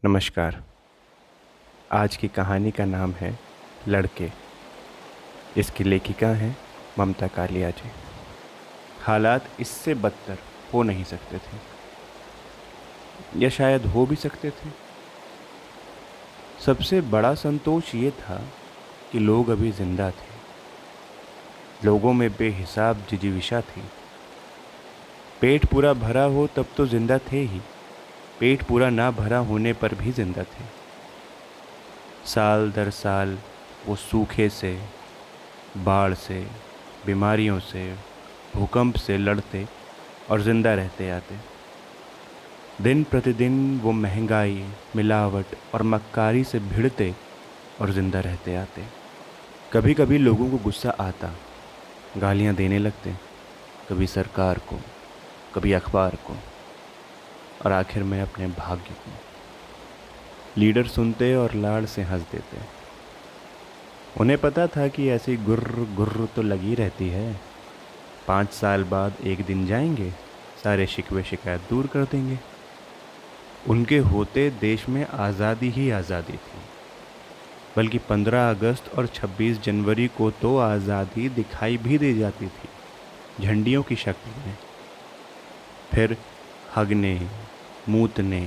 नमस्कार। आज की कहानी का नाम है लड़के। इसकी लेखिका हैं ममता कालिया जी। हालात इससे बदतर हो नहीं सकते थे, या शायद हो भी सकते थे। सबसे बड़ा संतोष ये था कि लोग अभी जिंदा थे। लोगों में बेहिसाब जिजीविशा थी। पेट पूरा भरा हो तब तो जिंदा थे ही, पेट पूरा ना भरा होने पर भी जिंदा थे। साल दर साल वो सूखे से, बाढ़ से, बीमारियों से, भूकंप से लड़ते और ज़िंदा रहते आते। दिन प्रतिदिन वो महंगाई, मिलावट और मक्कारी से भिड़ते और ज़िंदा रहते आते। कभी कभी लोगों को गुस्सा आता, गालियाँ देने लगते, कभी सरकार को, कभी अखबार को, और आखिर में अपने भाग्य को। लीडर सुनते और लाड़ से हंस देते। उन्हें पता था कि ऐसी गुर्र गुर्र तो लगी रहती है। 5 साल बाद एक दिन जाएंगे, सारे शिकवे शिकायत दूर कर देंगे। उनके होते देश में आज़ादी ही आज़ादी थी। बल्कि 15 अगस्त और 26 जनवरी को तो आज़ादी दिखाई भी दे जाती थी, झंडियों की शक्ल में। फिर हगने, मूतने,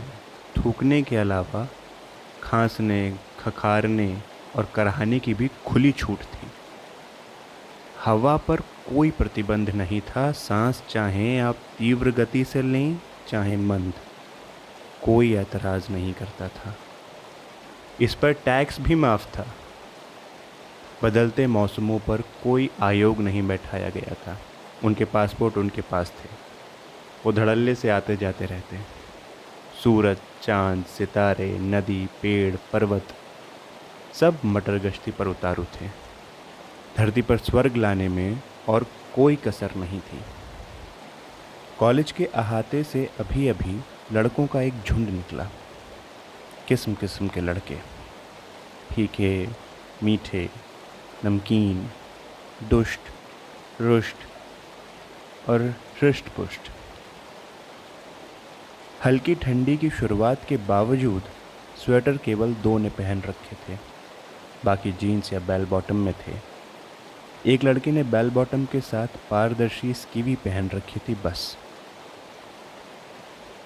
थूकने के अलावा खांसने, खखारने और कराहने की भी खुली छूट थी। हवा पर कोई प्रतिबंध नहीं था। सांस चाहे आप तीव्र गति से लें, चाहे मंद, कोई ऐतराज़ नहीं करता था। इस पर टैक्स भी माफ़ था। बदलते मौसमों पर कोई आयोग नहीं बैठाया गया था। उनके पासपोर्ट उनके पास थे। वो धड़ल्ले से आते जाते रहते। सूरज, चांद, सितारे, नदी, पेड़, पर्वत, सब मटर गश्ती पर उतारू थे। धरती पर स्वर्ग लाने में और कोई कसर नहीं थी। कॉलेज के अहाते से अभी अभी लड़कों का एक झुंड निकला। किस्म किस्म के लड़के, फीके, मीठे, नमकीन, दुष्ट, रुष्ट और हृष्ट पुष्ट। हल्की ठंडी की शुरुआत के बावजूद स्वेटर केवल 2 ने पहन रखे थे, बाकी जीन्स या बेल बॉटम में थे। एक लड़के ने बेल बॉटम के साथ पारदर्शी स्कीवी पहन रखी थी बस।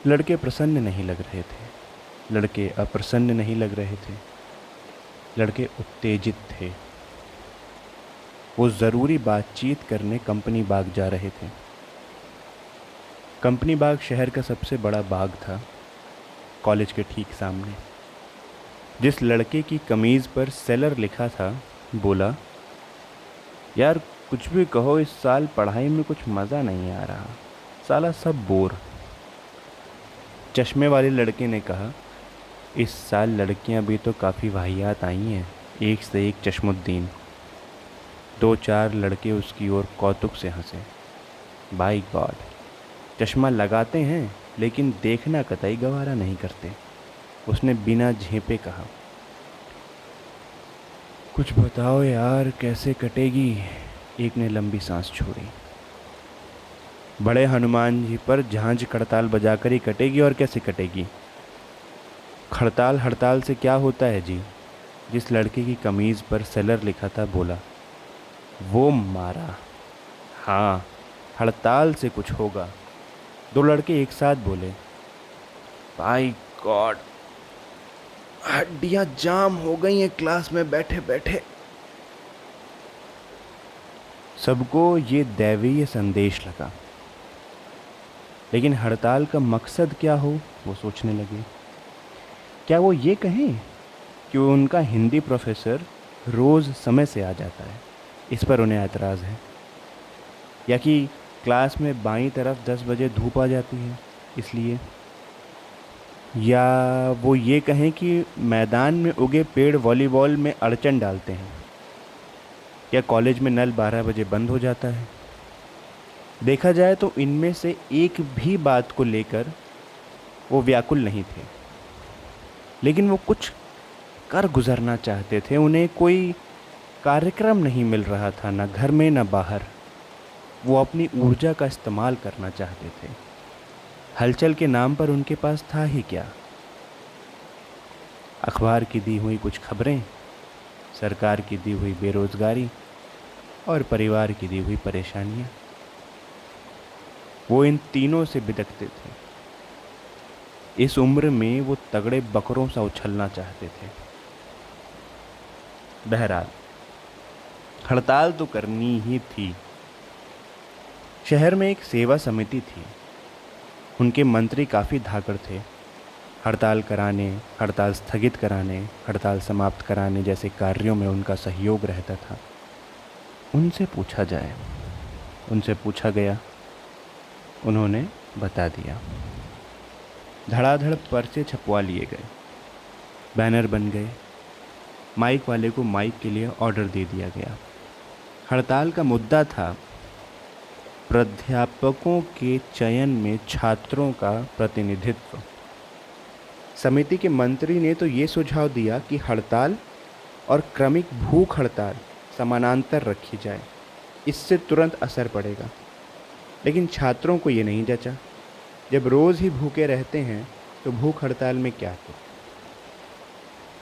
लड़के प्रसन्न नहीं लग रहे थे, लड़के अप्रसन्न नहीं लग रहे थे, लड़के उत्तेजित थे। वो ज़रूरी बातचीत करने कंपनी बाग जा रहे थे। कंपनी बाग शहर का सबसे बड़ा बाग था, कॉलेज के ठीक सामने। जिस लड़के की कमीज़ पर सेलर लिखा था बोला, यार कुछ भी कहो, इस साल पढ़ाई में कुछ मज़ा नहीं आ रहा, साला सब बोर। चश्मे वाले लड़के ने कहा, इस साल लड़कियां भी तो काफ़ी वाहियात आई हैं, एक से एक चश्मुद्दीन। 2-4 लड़के उसकी ओर कौतुक से हंसे। बाय गॉड, चश्मा लगाते हैं लेकिन देखना कतई गवारा नहीं करते। उसने बिना झेपे कहा, कुछ बताओ यार, कैसे कटेगी। एक ने लंबी सांस छोड़ी। बड़े हनुमान जी पर झांझ खड़ताल बजाकर ही कटेगी, और कैसे कटेगी। खड़ताल हड़ताल से क्या होता है जी। जिस लड़के की कमीज़ पर सेलर लिखा था बोला, वो मारा। हाँ, हड़ताल से कुछ होगा। 2 लड़के एक साथ बोले, बाय गॉड, हड्डियां जाम हो गई हैं क्लास में बैठे बैठे। सबको ये दैवीय संदेश लगा, लेकिन हड़ताल का मकसद क्या हो वो सोचने लगे। क्या वो ये कहें कि उनका हिंदी प्रोफेसर रोज़ समय से आ जाता है, इस पर उन्हें एतराज़ है, या कि क्लास में बाईं तरफ 10 बजे धूप आ जाती है इसलिए, या वो ये कहें कि मैदान में उगे पेड़ वॉलीबॉल में अड़चन डालते हैं, या कॉलेज में नल 12 बजे बंद हो जाता है। देखा जाए तो इनमें से एक भी बात को लेकर वो व्याकुल नहीं थे, लेकिन वो कुछ कर गुजरना चाहते थे। उन्हें कोई कार्यक्रम नहीं मिल रहा था, ना घर में ना बाहर। वो अपनी ऊर्जा का इस्तेमाल करना चाहते थे। हलचल के नाम पर उनके पास था ही क्या। अखबार की दी हुई कुछ खबरें, सरकार की दी हुई बेरोज़गारी और परिवार की दी हुई परेशानियां, वो इन तीनों से बिदकते थे। इस उम्र में वो तगड़े बकरों सा उछलना चाहते थे। बहरहाल हड़ताल तो करनी ही थी। शहर में एक सेवा समिति थी। उनके मंत्री काफ़ी धाकड़ थे। हड़ताल कराने, हड़ताल स्थगित कराने, हड़ताल समाप्त कराने जैसे कार्यों में उनका सहयोग रहता था। उनसे पूछा जाए। उनसे पूछा गया, उन्होंने बता दिया। धड़ाधड़ पर्चे छपवा लिए गए, बैनर बन गए, माइक वाले को माइक के लिए ऑर्डर दे दिया गया। हड़ताल का मुद्दा था प्राध्यापकों के चयन में छात्रों का प्रतिनिधित्व। समिति के मंत्री ने तो ये सुझाव दिया कि हड़ताल और क्रमिक भूख हड़ताल समानांतर रखी जाए, इससे तुरंत असर पड़ेगा। लेकिन छात्रों को ये नहीं जचा। जब रोज़ ही भूखे रहते हैं तो भूख हड़ताल में क्या हो।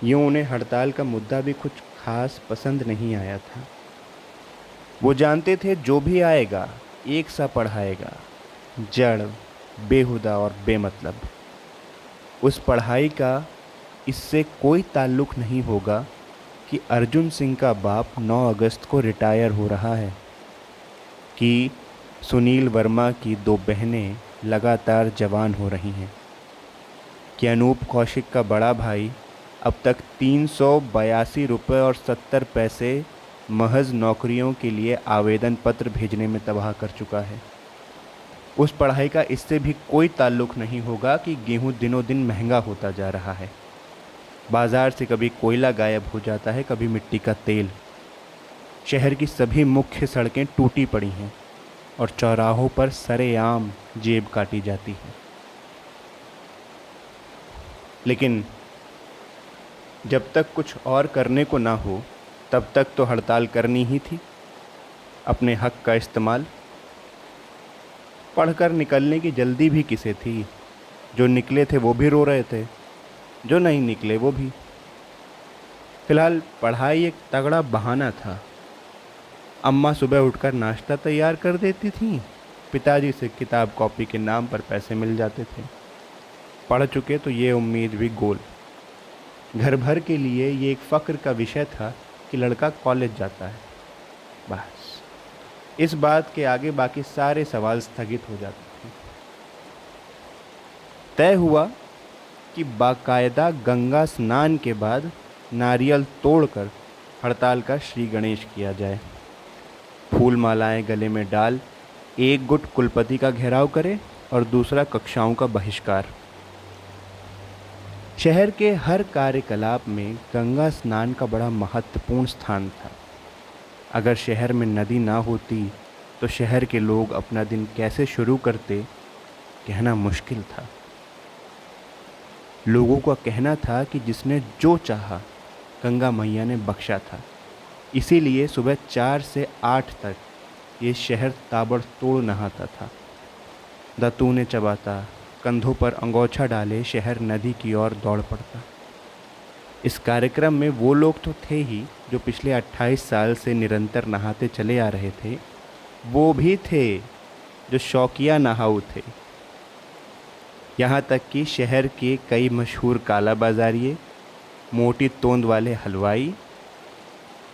यूँ उन्हें हड़ताल का मुद्दा भी कुछ खास पसंद नहीं आया था। वो जानते थे जो भी आएगा एक सा पढ़ाएगा, जड़, बेहुदा और बेमतलब। उस पढ़ाई का इससे कोई ताल्लुक़ नहीं होगा कि अर्जुन सिंह का बाप 9 अगस्त को रिटायर हो रहा है, कि सुनील वर्मा की 2 बहनें लगातार जवान हो रही हैं, कि अनूप कौशिक का बड़ा भाई अब तक 382 रुपये और 70 पैसे महज नौकरियों के लिए आवेदन पत्र भेजने में तबाह कर चुका है। उस पढ़ाई का इससे भी कोई ताल्लुक़ नहीं होगा कि गेहूं दिनों दिन महंगा होता जा रहा है। बाज़ार से कभी कोयला गायब हो जाता है, कभी मिट्टी का तेल। शहर की सभी मुख्य सड़कें टूटी पड़ी हैं और चौराहों पर सरेआम जेब काटी जाती है। लेकिन जब तक कुछ और करने को ना हो तब तक तो हड़ताल करनी ही थी। अपने हक का इस्तेमाल। पढ़कर निकलने की जल्दी भी किसे थी। जो निकले थे वो भी रो रहे थे, जो नहीं निकले वो भी। फिलहाल पढ़ाई एक तगड़ा बहाना था। अम्मा सुबह उठकर नाश्ता तैयार कर देती थीं, पिताजी से किताब कॉपी के नाम पर पैसे मिल जाते थे। पढ़ चुके तो ये उम्मीद भी गोल। घर भर के लिए ये एक फ़क्र का विषय था कि लड़का कॉलेज जाता है। बस इस बात के आगे बाकी सारे सवाल स्थगित हो जाते थे। तय हुआ कि बाकायदा गंगा स्नान के बाद नारियल तोड़कर हड़ताल का श्री गणेश किया जाए। फूल मालाएं गले में डाल एक गुट कुलपति का घेराव करे और दूसरा कक्षाओं का बहिष्कार। शहर के हर कार्यकलाप में गंगा स्नान का बड़ा महत्वपूर्ण स्थान था। अगर शहर में नदी ना होती तो शहर के लोग अपना दिन कैसे शुरू करते, कहना मुश्किल था। लोगों का कहना था कि जिसने जो चाहा गंगा मैया ने बख्शा था। इसीलिए सुबह 4 से 8 तक ये शहर ताबड़तोड़ नहाता था। दातूने चबाता, कंधों पर अंगोछा डाले शहर नदी की ओर दौड़ पड़ता। इस कार्यक्रम में वो लोग तो थे ही जो पिछले 28 साल से निरंतर नहाते चले आ रहे थे, वो भी थे जो शौकिया नहाऊ थे। यहाँ तक कि शहर के कई मशहूर काला बाज़ारिये, मोटी तोंद वाले हलवाई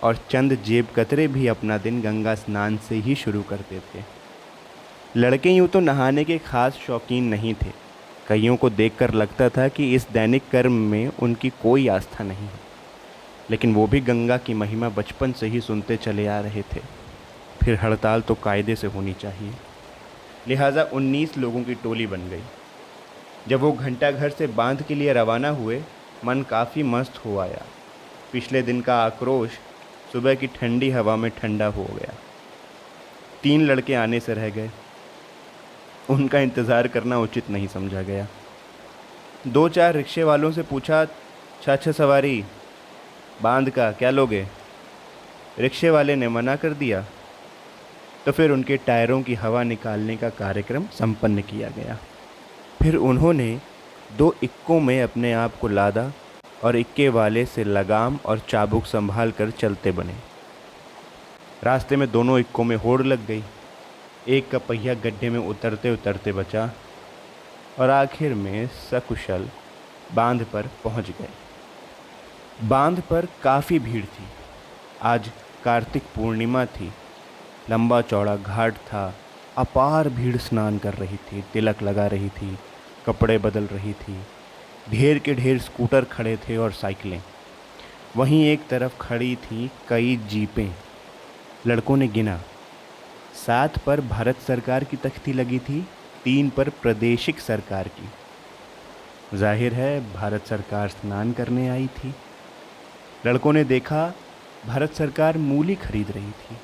और चंद जेब कतरे भी अपना दिन गंगा स्नान से ही शुरू करते थे। लड़के यूँ तो नहाने के ख़ास शौकीन नहीं थे। कईयों को देखकर लगता था कि इस दैनिक कर्म में उनकी कोई आस्था नहीं है, लेकिन वो भी गंगा की महिमा बचपन से ही सुनते चले आ रहे थे। फिर हड़ताल तो कायदे से होनी चाहिए, लिहाजा 19 लोगों की टोली बन गई। जब वो घंटाघर से बांध के लिए रवाना हुए, मन काफ़ी मस्त हो आया। पिछले दिन का आक्रोश सुबह की ठंडी हवा में ठंडा हो गया। 3 लड़के आने से रह गए। उनका इंतज़ार करना उचित नहीं समझा गया। 2-4 रिक्शे वालों से पूछा, 6 सवारी बांध का क्या लोगे? रिक्शे वाले ने मना कर दिया। तो फिर उनके टायरों की हवा निकालने का कार्यक्रम संपन्न किया गया। फिर उन्होंने 2 इक्कों में अपने आप को लादा और इक्के वाले से लगाम और चाबुक संभाल कर चलते बने। रास्ते में दोनों इक्कों में होड़ लग गई। एक का पहिया गड्ढे में उतरते उतरते बचा और आखिर में सकुशल बांध पर पहुंच गए। बांध पर काफ़ी भीड़ थी। आज कार्तिक पूर्णिमा थी। लंबा चौड़ा घाट था। अपार भीड़ स्नान कर रही थी, तिलक लगा रही थी, कपड़े बदल रही थी। ढेर के ढेर स्कूटर खड़े थे और साइकिलें। वहीं एक तरफ खड़ी थी कई जीपें। लड़कों ने गिना। 7 पर भारत सरकार की तख्ती लगी थी, 3 पर प्रादेशिक सरकार की। जाहिर है भारत सरकार स्नान करने आई थी। लड़कों ने देखा भारत सरकार मूली खरीद रही थी,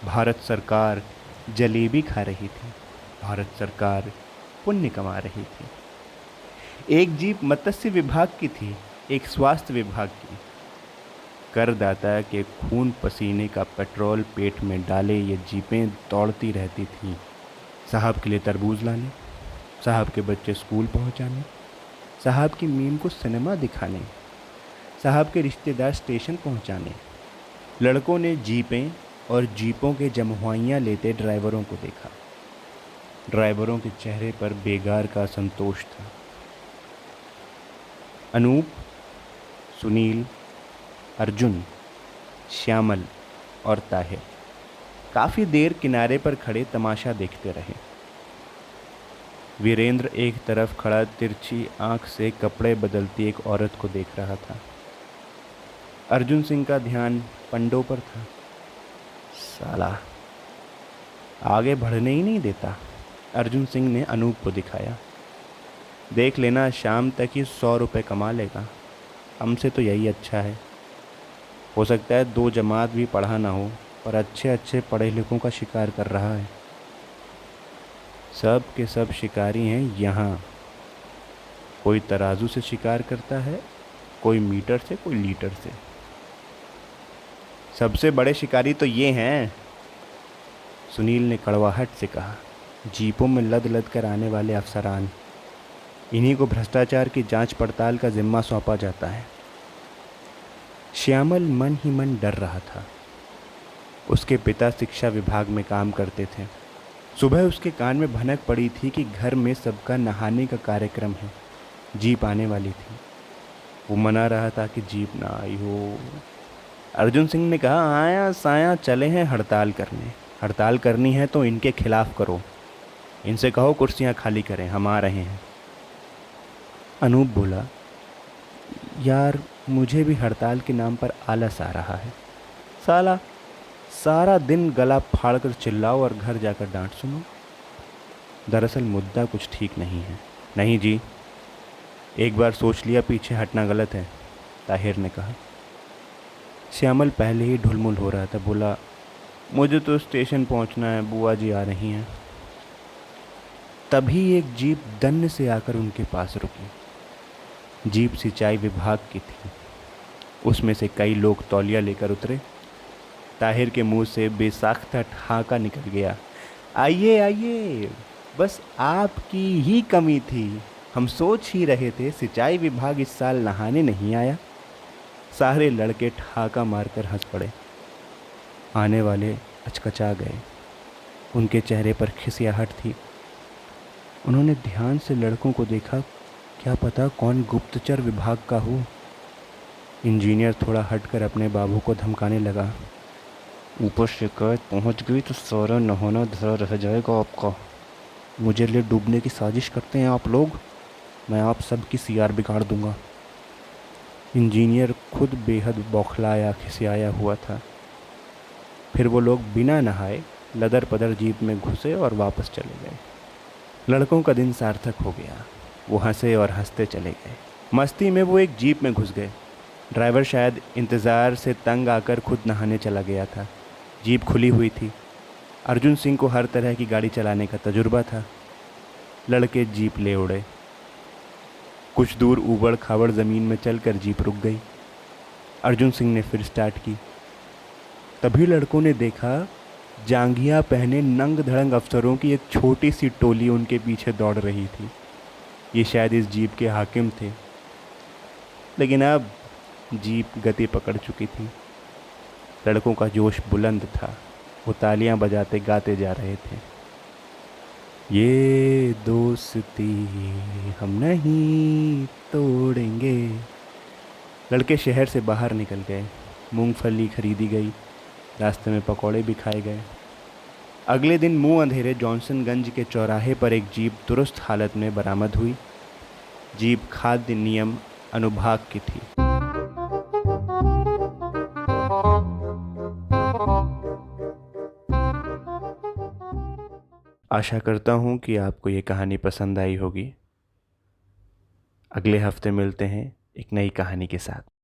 भारत सरकार जलेबी खा रही थी, भारत सरकार पुण्य कमा रही थी। एक जीप मत्स्य विभाग की थी, एक स्वास्थ्य विभाग की। करदाता के खून पसीने का पेट्रोल पेट में डाले ये जीपें दौड़ती रहती थीं। साहब के लिए तरबूज लाने, साहब के बच्चे स्कूल पहुंचाने, साहब की मीम को सिनेमा दिखाने, साहब के रिश्तेदार स्टेशन पहुंचाने। लड़कों ने जीपें और जीपों के जमहुआइयाँ लेते ड्राइवरों को देखा। ड्राइवरों के चेहरे पर बेगार का संतोष था। अनूप, सुनील, अर्जुन, श्यामल और ताहिर काफ़ी देर किनारे पर खड़े तमाशा देखते रहे। वीरेंद्र एक तरफ खड़ा तिरछी आंख से कपड़े बदलती एक औरत को देख रहा था। अर्जुन सिंह का ध्यान पंडों पर था। साला आगे बढ़ने ही नहीं देता। अर्जुन सिंह ने अनूप को दिखाया। देख लेना, शाम तक ही 100 रुपये कमा लेगा। हमसे तो यही अच्छा है। हो सकता है 2 जमात भी पढ़ा ना हो, पर अच्छे अच्छे पढ़े लिखों का शिकार कर रहा है। सब के सब शिकारी हैं यहाँ। कोई तराजू से शिकार करता है, कोई मीटर से, कोई लीटर से। सबसे बड़े शिकारी तो ये हैं, सुनील ने कड़वाहट से कहा। जीपों में लद लद कर आने वाले अफसरान, इन्हीं को भ्रष्टाचार की जांच पड़ताल का जिम्मा सौंपा जाता है। श्यामल मन ही मन डर रहा था। उसके पिता शिक्षा विभाग में काम करते थे। सुबह उसके कान में भनक पड़ी थी कि घर में सबका नहाने का कार्यक्रम है, जीप आने वाली थी। वो मना रहा था कि जीप ना आई हो। अर्जुन सिंह ने कहा, आया साया चले हैं हड़ताल करने। हड़ताल करनी है तो इनके खिलाफ करो, इनसे कहो कुर्सियां खाली करें, हम आ रहे हैं। अनूप बोला, यार मुझे भी हड़ताल के नाम पर आलस आ रहा है। साला सारा दिन गला फाड़ कर चिल्लाओ और घर जाकर डांट सुनो। दरअसल मुद्दा कुछ ठीक नहीं है। नहीं जी, एक बार सोच लिया पीछे हटना गलत है, ताहिर ने कहा। श्यामल पहले ही ढुलमुल हो रहा था। बोला, मुझे तो स्टेशन पहुंचना है, बुआ जी आ रही हैं। तभी एक जीप दन्न से आकर उनके पास रुकी। जीप सिंचाई विभाग की थी। उसमें से कई लोग तौलिया लेकर उतरे। ताहिर के मुंह से बेसाख्ता ठहाका निकल गया। आइए आइए, बस आपकी ही कमी थी। हम सोच ही रहे थे सिंचाई विभाग इस साल नहाने नहीं आया। सारे लड़के ठहाका मारकर हंस पड़े। आने वाले अचकचा गए। उनके चेहरे पर खिसियाहट थी। उन्होंने ध्यान से लड़कों को देखा, क्या पता कौन गुप्तचर विभाग का हो। इंजीनियर थोड़ा हटकर अपने बाबू को धमकाने लगा। ऊपर शिकायत पहुंच गई तो सारा नहाना धरा रह जाएगा आपका। मुझे लिए डूबने की साजिश करते हैं आप लोग, मैं आप सब की सीआर बिगाड़ दूंगा। इंजीनियर खुद बेहद बौखलाया खिसियाया हुआ था। फिर वो लोग बिना नहाए लदर पदर जीप में घुसे और वापस चले गए। लड़कों का दिन सार्थक हो गया। वो हंसे और हंसते चले गए। मस्ती में वो एक जीप में घुस गए। ड्राइवर शायद इंतज़ार से तंग आकर खुद नहाने चला गया था। जीप खुली हुई थी। अर्जुन सिंह को हर तरह की गाड़ी चलाने का तजुर्बा था। लड़के जीप ले उड़े। कुछ दूर ऊबड़ खाबड़ ज़मीन में चलकर जीप रुक गई। अर्जुन सिंह ने फिर स्टार्ट की। तभी लड़कों ने देखा जांघिया पहने नंग धड़ंग अफसरों की एक छोटी सी टोली उनके पीछे दौड़ रही थी। ये शायद इस जीप के हाकिम थे। लेकिन अब जीप गति पकड़ चुकी थी। लड़कों का जोश बुलंद था। वो तालियां बजाते गाते जा रहे थे, ये दोस्ती हम नहीं तोड़ेंगे। लड़के शहर से बाहर निकल गए। मूंगफली खरीदी गई, रास्ते में पकौड़े भी खाए गए। अगले दिन मुंह अंधेरे जॉनसनगंज के चौराहे पर एक जीप दुरुस्त हालत में बरामद हुई। जीप खाद्य नियम अनुभाग की थी। आशा करता हूँ कि आपको ये कहानी पसंद आई होगी। अगले हफ्ते मिलते हैं एक नई कहानी के साथ।